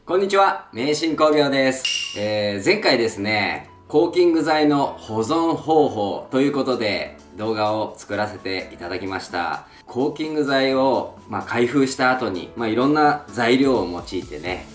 こんにちは、名神工業です。前回ですね、コーキング材の保存方法ということで動画を作らせていただきました。コーキング材を、開封した後に、いろんな材料を用いてね、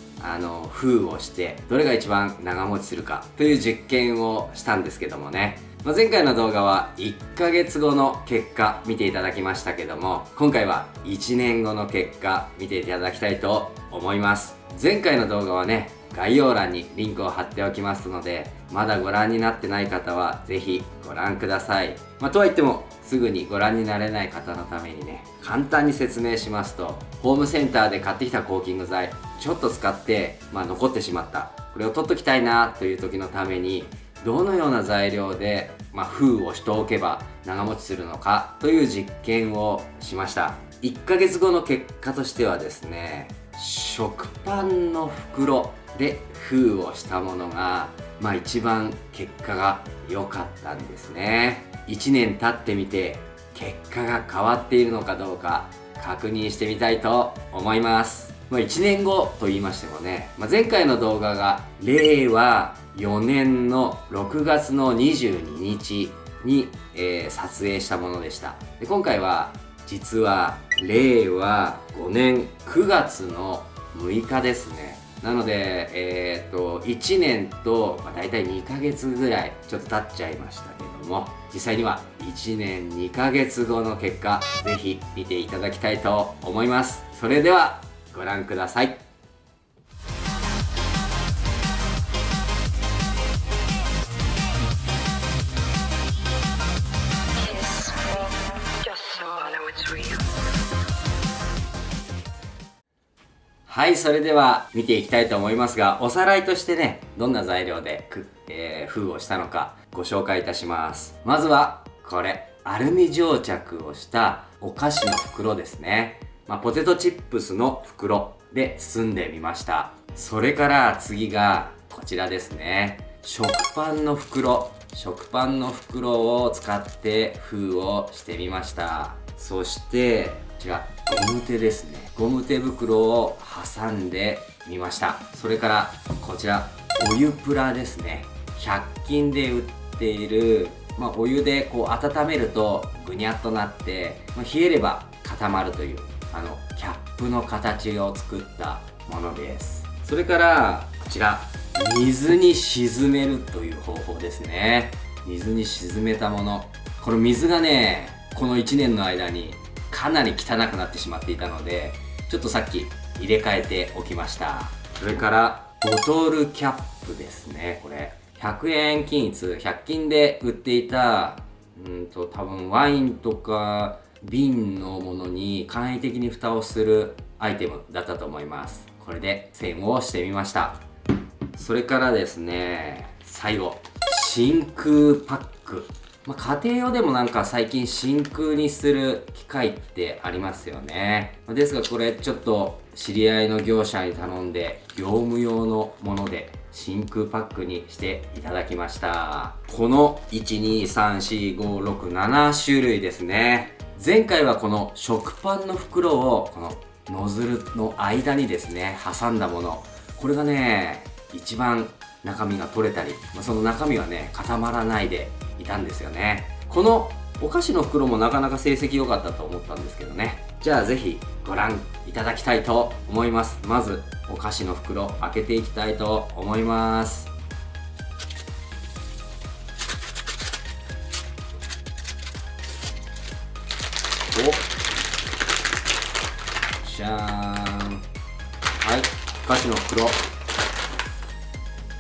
封をしてどれが一番長持ちするかという実験をしたんですけどもね、前回の動画は1ヶ月後の結果見ていただきましたけども、今回は1年後の結果見ていただきたいと思います。前回の動画はね、概要欄にリンクを貼っておきますので、まだご覧になってない方はぜひご覧ください。とはいってもすぐにご覧になれない方のためにね、簡単に説明しますと、ホームセンターで買ってきたコーキング材ちょっと使って、残ってしまった、これを取っときたいなという時のためにどのような材料で、封をしておけば長持ちするのかという実験をしました。1ヶ月後の結果としてはですね、食パンの袋で封をしたものが、一番結果が良かったんですね。1年経ってみて結果が変わっているのかどうか確認してみたいと思います。1年後と言いましてもね、前回の動画が令和4年の6月の22日に、撮影したものでした。で今回は実は令和5年9月の6日ですね。なので、1年と、だいたい2ヶ月ぐらいちょっと経っちゃいましたけども、実際には1年2ヶ月後の結果、ぜひ見ていただきたいと思います。それではご覧ください。はい、それでは見ていきたいと思いますが、おさらいとしてね、どんな材料で封をしたのかご紹介いたします。まずはこれ、アルミ蒸着をしたお菓子の袋ですね。ポテトチップスの袋で包んでみました。それから次がこちらですね、食パンの袋を使って封をしてみました。そしてこちらゴム手ですね、ゴム手袋を挟んでみました。それからこちらお湯プラですね、100均で売っている、お湯でこう温めるとぐにゃっとなって、冷えれば固まるというキャップの形を作ったものです。それからこちら水に沈めるという方法ですね。水に沈めたもの、この水がね、この1年の間にかなり汚くなってしまっていたので、ちょっとさっき入れ替えておきました。それからボトルキャップですね。これ100円均一、100均で売っていた多分ワインとか瓶のものに簡易的に蓋をするアイテムだったと思います。これで栓をしてみました。それからですね、最後真空パック、家庭用でも最近真空にする機械ってありますよね。ですがこれちょっと知り合いの業者に頼んで業務用のもので真空パックにしていただきました。この1234567種類ですね。前回はこの食パンの袋をこのノズルの間にですね挟んだもの、これがね一番中身が取れたり、その中身はね固まらないでいたんですよね。このお菓子の袋もなかなか成績良かったと思ったんですけどね。じゃあぜひご覧いただきたいと思います。まずお菓子の袋開けていきたいと思います。じゃーん。はい、お菓子の袋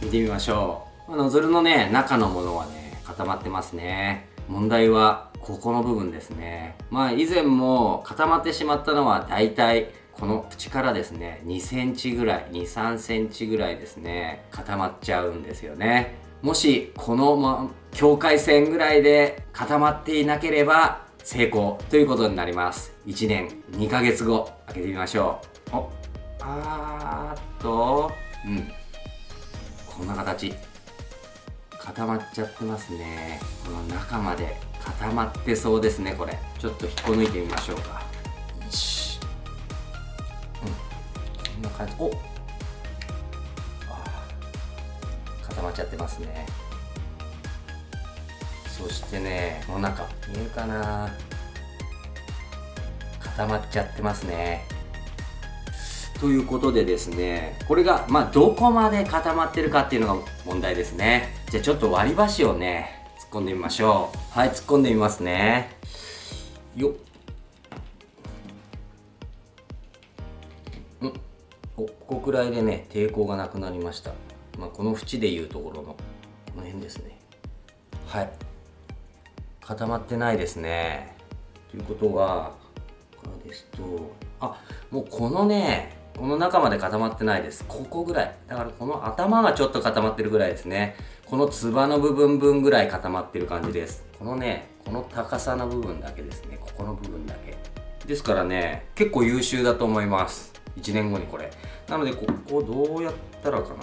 見てみましょう。ノズルのね中のものはね固まってますね。問題はここの部分ですね。以前も固まってしまったのはだいたいこの口からですね2センチぐらい、2、3センチぐらいですね固まっちゃうんですよね。もしこの、境界線ぐらいで固まっていなければ成功ということになります。1年2ヶ月後開けてみましょう。こんな形固まっちゃってますね。この中まで固まってそうですね。これちょっと引っこ抜いてみましょうか。こんな感じ。固まっちゃってますね。そしてね、この中見えるかな、固まっちゃってますね。ということでですね、これがどこまで固まってるかっていうのが問題ですね。じゃあちょっと割り箸をね突っ込んでみましょう。はい、突っ込んでみますね。よっ。ここくらいでね抵抗がなくなりました。この縁でいうところのこの辺ですね。はい、固まってないですね。ということはこれですと、もうこのね、この中まで固まってないです。ここぐらいだから、この頭がちょっと固まってるぐらいですね。このつばの部分分ぐらい固まってる感じです。このね、この高さの部分だけですね。ここの部分だけですからね、結構優秀だと思います。1年後にこれなので、ここどうやったらかな。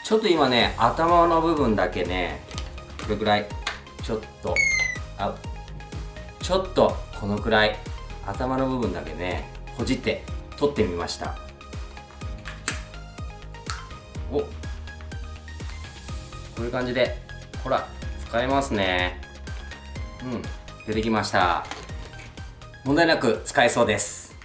ちょっと今ね、頭の部分だけね、これぐらいちょっとこのくらい頭の部分だけねほじって取ってみました。こういう感じでほら使えますね。出てきました。問題なく使えそうです。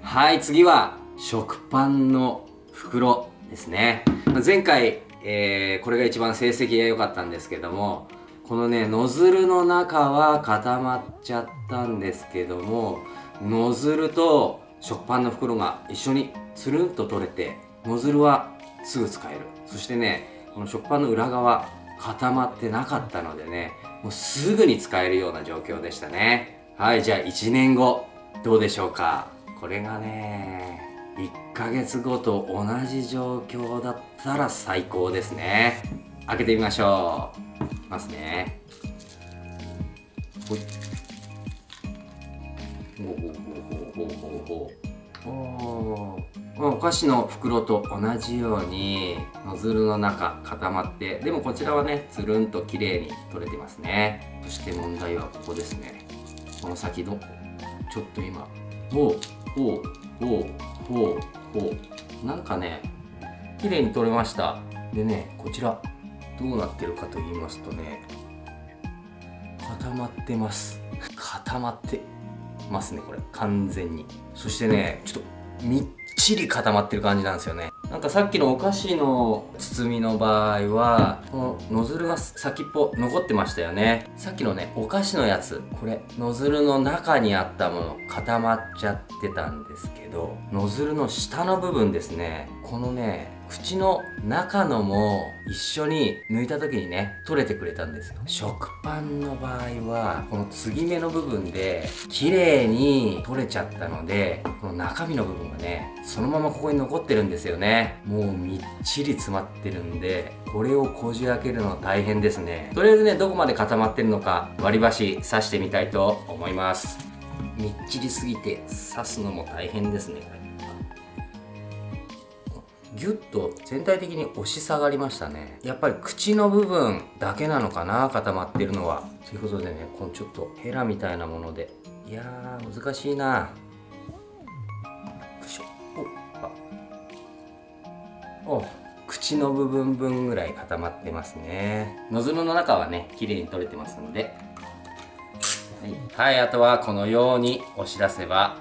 はい、次は食パンの袋ですね。前回、これが一番成績が良かったんですけども、このねノズルの中は固まっちゃったんですけども、ノズルと食パンの袋が一緒につるんと取れて、ノズルはすぐ使える。そしてね、この食パンの裏側固まってなかったのでね、もうすぐに使えるような状況でしたね。はい、じゃあ1年後どうでしょうか。これがね1ヶ月後と同じ状況だったら最高ですね。開けてみましょう。いきますね。ほい。お菓子の袋と同じようにノズルの中固まって、でもこちらはねつるんと綺麗に取れてますね。そして問題はここですね。この先のちょっと今なんかね綺麗に取れました。でね、こちらどうなってるかと言いますとね、固まってます。固まってますね、これ完全に。そしてね、ちょっとみっちり固まってる感じなんですよね。なんかさっきのお菓子の包みの場合はこのノズルが先っぽ残ってましたよね。さっきのねお菓子のやつ、これノズルの中にあったもの固まっちゃってたんですけど、ノズルの下の部分ですね、このね口の中のも一緒に抜いた時にね取れてくれたんですよ。食パンの場合はこの継ぎ目の部分で綺麗に取れちゃったので、この中身の部分がねそのままここに残ってるんですよね。もうみっちり詰まってるんで、これをこじ開けるの大変ですね。とりあえずね、どこまで固まってるのか割り箸刺してみたいと思います。みっちりすぎて刺すのも大変ですね。ギュッと全体的に押し下がりましたね。やっぱり口の部分だけなのかな、固まってるのは。ということでね、このちょっとヘラみたいなもので、いやー難しいな。よいしょ。口の部分分ぐらい固まってますね。ノズルの中はね綺麗に取れてますので、はい、あとはこのように押し出せば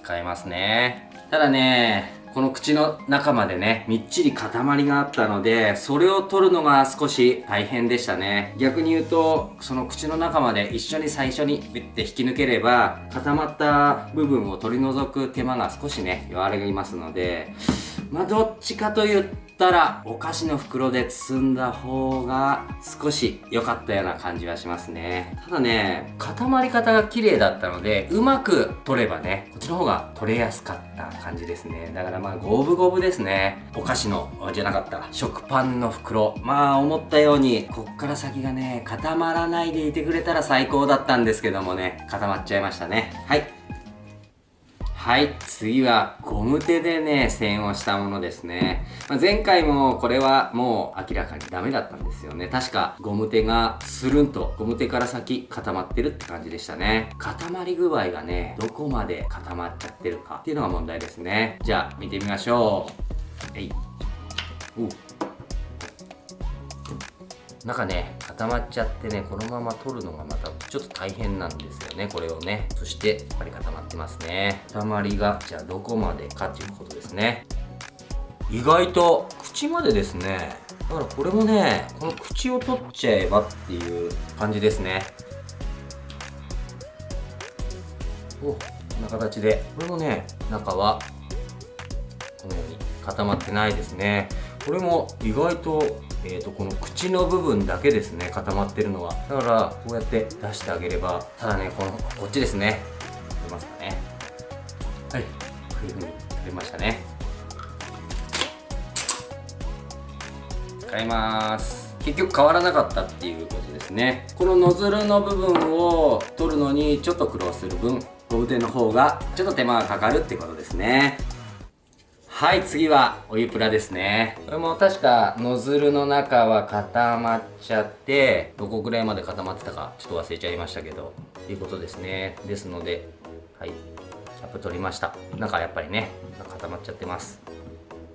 使えますね。ただね、この口の中までねみっちり塊があったので、それを取るのが少し大変でしたね。逆に言うと、その口の中まで一緒に最初にビッて引き抜ければ、固まった部分を取り除く手間が少しね和らぎますので、どっちかと言ったらお菓子の袋で包んだ方が少し良かったような感じはしますね。ただね、固まり方が綺麗だったので、うまく取ればねこっちの方が取れやすかった感じですね。だから五分五分ですね。お菓子のじゃなかった、食パンの袋、思ったようにこっから先がね固まらないでいてくれたら最高だったんですけどもね、固まっちゃいましたね。はい、次はゴム手でね、線をしたものですね。前回もこれはもう明らかにダメだったんですよね。確かゴム手がスルンと、ゴム手から先固まってるって感じでしたね。固まり具合がね、どこまで固まっちゃってるかっていうのが問題ですね。じゃあ見てみましょう。中ね、固まっちゃってね、このまま取るのがまたちょっと大変なんですよね、これをね。そしてやっぱり固まってますね。固まりがじゃあどこまでかっていうことですね。意外と口までですね。だからこれもね、この口を取っちゃえばっていう感じですね。こんな形で、これもね、中はこのように固まってないですね。これも意外とこの口の部分だけですね、固まってるのは。だからこうやって出してあげれば、ただね、こっちですね、出ますかね。はい、こういう風に取れましたね。使います。結局変わらなかったっていうことですね。このノズルの部分を取るのにちょっと苦労する分、ゴム手の方がちょっと手間がかかるってことですね。はい、次はお湯プラですね。これも確かノズルの中は固まっちゃって、どこぐらいまで固まってたかちょっと忘れちゃいましたけど、っていうことですね。ですので、はい、キャップ取りました。中やっぱりね、固まっちゃってます。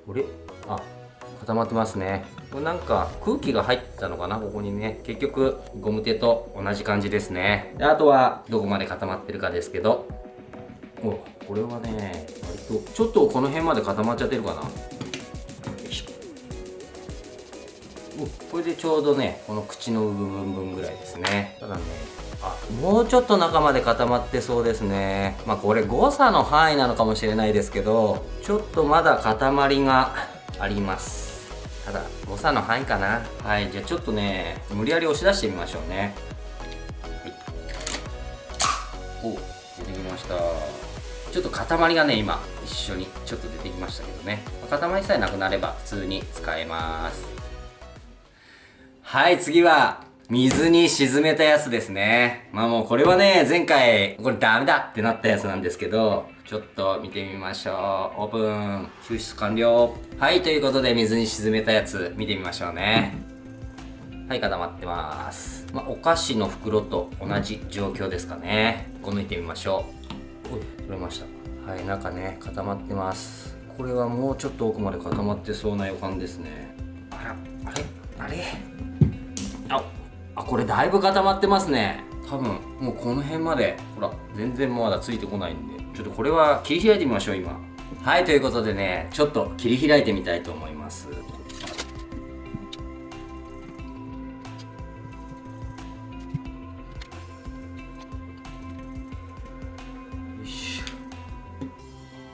これ固まってますね。これなんか空気が入ってたのかな、ここにね。結局ゴム手と同じ感じですね。で、あとはどこまで固まってるかですけど、これはね、割とちょっとこの辺まで固まっちゃってるかな。これでちょうどね、この口の部分分ぐらいですね。ただね、もうちょっと中まで固まってそうですね。これ誤差の範囲なのかもしれないですけど、ちょっとまだ固まりがあります。ただ誤差の範囲かな。はい、じゃあちょっとね、無理やり押し出してみましょうね。はい、出てきました。ちょっと塊がね、今一緒にちょっと出てきましたけどね、塊さえなくなれば普通に使えます。はい、次は水に沈めたやつですね。もうこれはね、前回これダメだってなったやつなんですけど、ちょっと見てみましょう。オープン。救出完了。はい、ということで水に沈めたやつ見てみましょうね。はい、固まってます。お菓子の袋と同じ状況ですかね。ここ抜いてみましょう。取れました。はい、中ね、固まってます。これはもうちょっと奥まで固まってそうな予感ですね。あれこれだいぶ固まってますね。多分もうこの辺まで、ほら全然まだついてこないんで、ちょっとこれは切り開いてみましょう。今はい、ということでね、ちょっと切り開いてみたいと思います。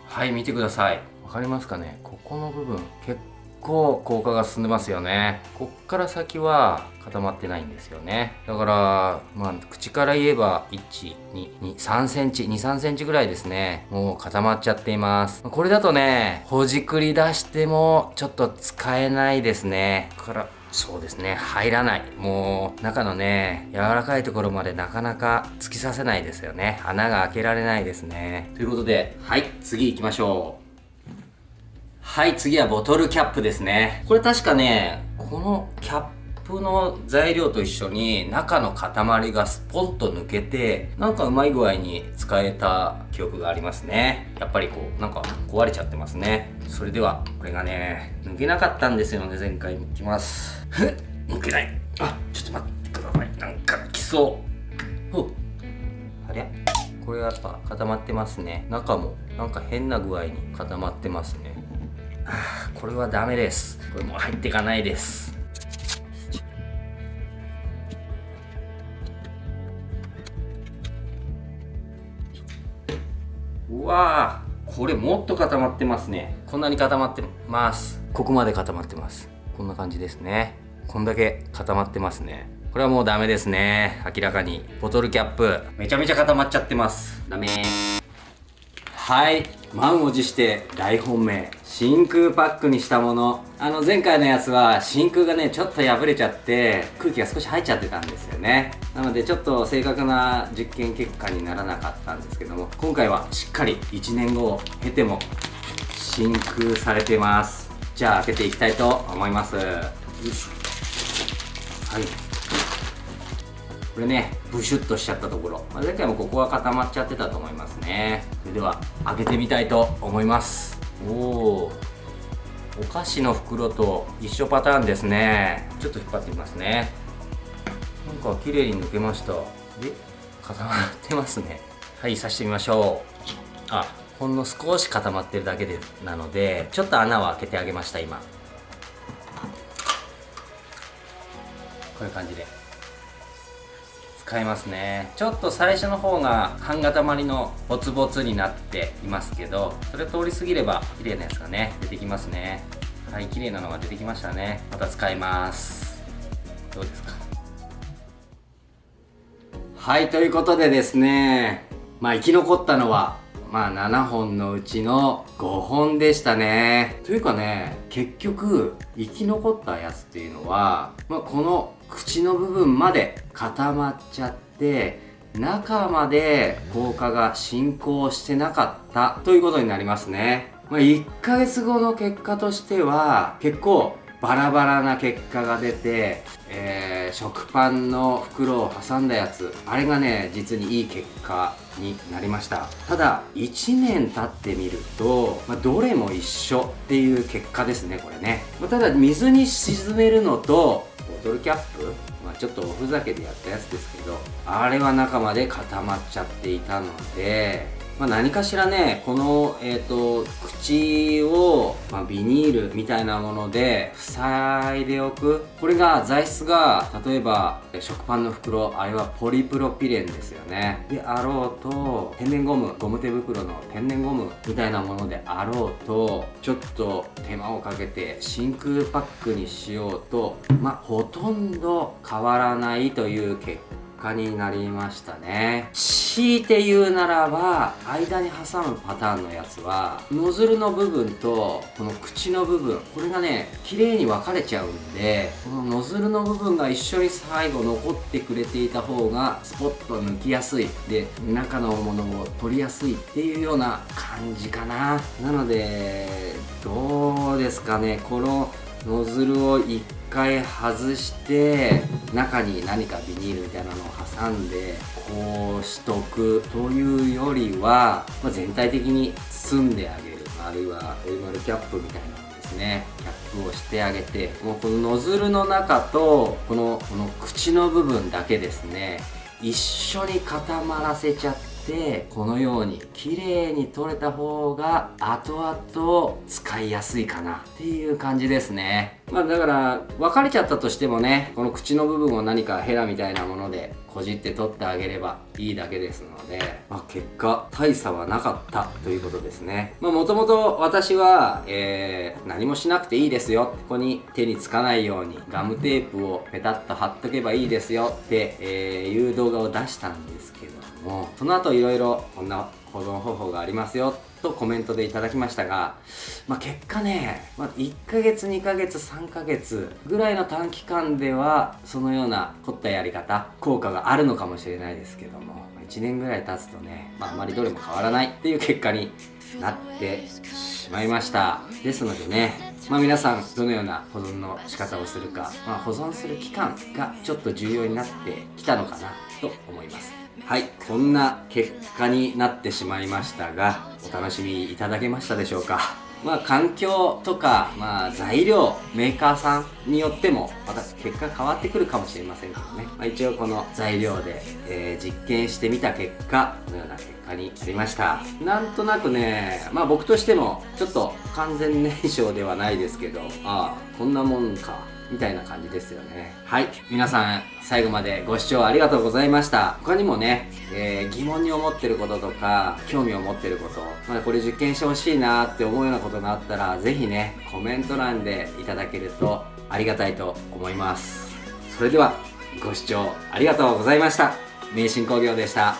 はい、見てください。わかりますかね。ここの部分結構硬化が進んでますよね。こっから先は固まってないんですよね。だから口から言えば3センチ2、3センチぐらいですね。もう固まっちゃっています。これだとね、ほじくり出してもちょっと使えないですね。そうですね、入らない。もう中のね、柔らかいところまでなかなか突き刺せないですよね。穴が開けられないですね。ということで、はい、次行きましょう。はい、次はボトルキャップですね。これ確かね、このキャップの材料と一緒に中の塊がスポンと抜けて、なんかうまい具合に使えた記憶がありますね。やっぱりなんか壊れちゃってますね。それではこれがね、抜けなかったんですよね。前回いきます。抜けない。ちょっと待ってください。なんか来そう。ありゃ、これやっぱ固まってますね。中もなんか変な具合に固まってますね。これはダメです。これもう入っていかないです。うわー、これもっと固まってますね。こんなに固まってます。ここまで固まってます。こんな感じですね。こんだけ固まってますね。これはもうダメですね。明らかにボトルキャップめちゃめちゃ固まっちゃってます。ダメ。はい、満を持して大本命真空パックにしたもの。前回のやつは真空がねちょっと破れちゃって空気が少し入っちゃってたんですよね。なのでちょっと正確な実験結果にならなかったんですけども、今回はしっかり1年後を経ても真空されてます。じゃあ開けていきたいと思います。よいしょ。はい、これねブシュッとしちゃったところ、前回もここは固まっちゃってたと思いますね。それでは開けてみたいと思います。お菓子の袋と一緒パターンですね。ちょっと引っ張ってみますね。なんか綺麗に抜けました。で固まってますね。はい、刺してみましょう。ほんの少し固まってるだけでなので、ちょっと穴を開けてあげました。今こういう感じで使えますね。ちょっと最初の方が半固まりのボツボツになっていますけど、それ通り過ぎれば綺麗なやつがね出てきますね。はい、綺麗なのが出てきましたね。また使います。どうですか？はい、ということでですね、生き残ったのは7本のうちの5本でしたね。というかね、結局生き残ったやつっていうのは、この口の部分まで固まっちゃって中まで効果が進行してなかったということになりますね。1ヶ月後の結果としては結構バラバラな結果が出て、食パンの袋を挟んだやつ、あれがね実にいい結果になりました。ただ1年経ってみると、どれも一緒っていう結果ですね、これね。ただ水に沈めるのとボトルキャップ、ちょっとおふざけでやったやつですけど、あれは中まで固まっちゃっていたので、何かしらねこの、口を、ビニールみたいなもので塞いでおく。これが材質が例えば食パンの袋、あれはポリプロピレンですよね。であろうと天然ゴム、ゴム手袋の天然ゴムみたいなものであろうと、ちょっと手間をかけて真空パックにしようと、ほとんど変わらないという結果になりましたね。強いて言うならば、間に挟むパターンのやつはノズルの部分とこの口の部分、これがね綺麗に分かれちゃうんで、このノズルの部分が一緒に最後残ってくれていた方がスポッと抜きやすいで、中のものを取りやすいっていうような感じかな。なのでどうですかね、このノズルを1回外して中に何かビニールみたいなのを挟んでこうしとくというよりは、全体的に包んであげる、あるいはオリマルキャップみたいなのですね、キャップをしてあげて、もうこのノズルの中とこの口の部分だけですね一緒に固まらせちゃって、このように綺麗に取れた方が後々使いやすいかなっていう感じですね。だから分かれちゃったとしてもね、この口の部分を何かヘラみたいなものでこじって取ってあげればいいだけですので、結果大差はなかったということですね。もともと私は、何もしなくていいですよ、ここに手につかないようにガムテープをペタッと貼っとけばいいですよって、いう動画を出したんですけども、その後いろいろこんな保存方法がありますよとコメントでいただきましたが、結果ね、1ヶ月2ヶ月3ヶ月ぐらいの短期間ではそのような凝ったやり方効果があるのかもしれないですけども、1年ぐらい経つとね、あまりどれも変わらないっていう結果になってしまいました。ですのでね、皆さんどのような保存の仕方をするか、保存する期間がちょっと重要になってきたのかなと思います。はい、こんな結果になってしまいましたが、お楽しみいただけましたでしょうか。環境とか、材料メーカーさんによってもまた結果変わってくるかもしれませんけどね、一応この材料で、実験してみた結果このような結果になりました。なんとなくね、僕としてもちょっと完全燃焼ではないですけど、こんなもんかみたいな感じですよね。はい、皆さん最後までご視聴ありがとうございました。他にもね、疑問に思ってることとか興味を持ってること、これ実験してほしいなって思うようなことがあったら、ぜひねコメント欄でいただけるとありがたいと思います。それではご視聴ありがとうございました。名神工業でした。